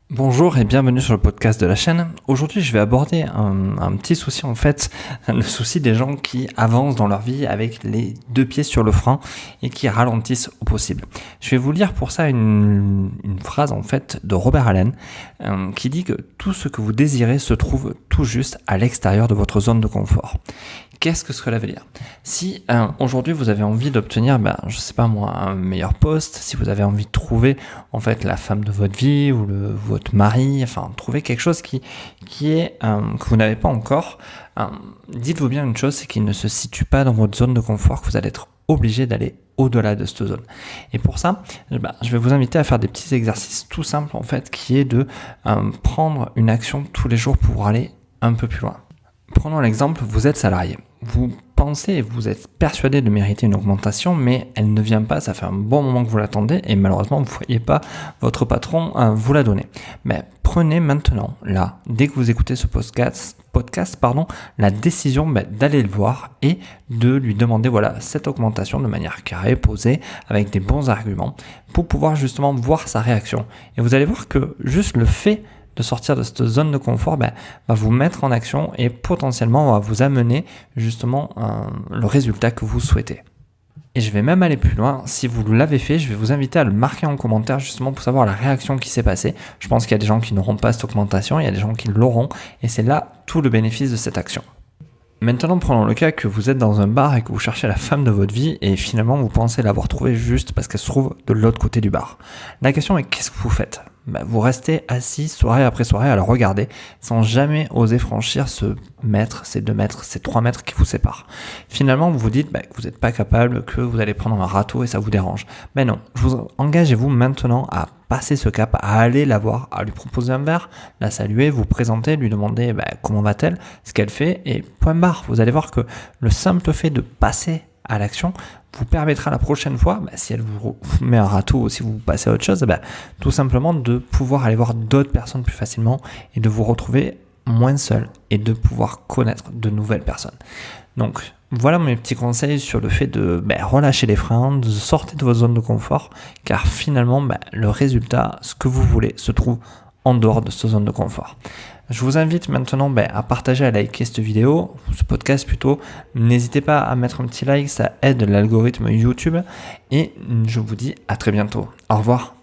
Bonjour et bienvenue sur le podcast de la chaîne. Aujourd'hui, je vais aborder un petit souci en fait, le souci des gens qui avancent dans leur vie avec les deux pieds sur le frein et qui ralentissent au possible. Je vais vous lire pour ça une phrase en fait de Robert Allen qui dit que tout ce que vous désirez se trouve tout juste à l'extérieur de votre zone de confort. Qu'est-ce que cela veut dire? Si aujourd'hui vous avez envie d'obtenir, je sais pas moi, un meilleur poste, si vous avez envie de trouver en fait la femme de votre vie ou votre mari, enfin trouver quelque chose qui est que vous n'avez pas encore, dites-vous bien une chose, c'est qu'il ne se situe pas dans votre zone de confort, que vous allez être obligé d'aller au-delà de cette zone. Et pour ça, je vais vous inviter à faire des petits exercices tout simples en fait, qui est de prendre une action tous les jours pour aller un peu plus loin. Prenons l'exemple, vous êtes salarié. Vous pensez et vous êtes persuadé de mériter une augmentation, mais elle ne vient pas, ça fait un bon moment que vous l'attendez et malheureusement vous ne voyez pas votre patron vous la donner. Mais prenez maintenant, là, dès que vous écoutez ce podcast, la décision d'aller le voir et de lui demander cette augmentation de manière carrée, posée, avec des bons arguments, pour pouvoir justement voir sa réaction. Et vous allez voir que juste le fait de sortir de cette zone de confort va vous mettre en action et potentiellement va vous amener justement le résultat que vous souhaitez. Et je vais même aller plus loin, si vous l'avez fait, je vais vous inviter à le marquer en commentaire justement pour savoir la réaction qui s'est passée. Je pense qu'il y a des gens qui n'auront pas cette augmentation, il y a des gens qui l'auront et c'est là tout le bénéfice de cette action. Maintenant, prenons le cas que vous êtes dans un bar et que vous cherchez la femme de votre vie et finalement vous pensez l'avoir trouvée juste parce qu'elle se trouve de l'autre côté du bar. La question est qu'est-ce que vous faites? Vous restez assis soirée après soirée à la regarder sans jamais oser franchir ce mètre, ces 2 mètres, ces 3 mètres qui vous séparent. Finalement, vous vous dites que vous n'êtes pas capable, que vous allez prendre un râteau et ça vous dérange. Mais non, engagez-vous maintenant à passer ce cap, à aller la voir, à lui proposer un verre, la saluer, vous présenter, lui demander comment va-t-elle, ce qu'elle fait et point barre. Vous allez voir que le simple fait de passer à l'action vous permettra la prochaine fois, si elle vous met un râteau ou si vous passez à autre chose, tout simplement de pouvoir aller voir d'autres personnes plus facilement et de vous retrouver moins seul et de pouvoir connaître de nouvelles personnes. Donc voilà mes petits conseils sur le fait de relâcher les freins, de sortir de votre zone de confort, car finalement le résultat, ce que vous voulez, se trouve en dehors de cette zone de confort. Je vous invite maintenant à partager, à liker cette vidéo, ce podcast plutôt. N'hésitez pas à mettre un petit like, ça aide l'algorithme YouTube. Et je vous dis à très bientôt. Au revoir.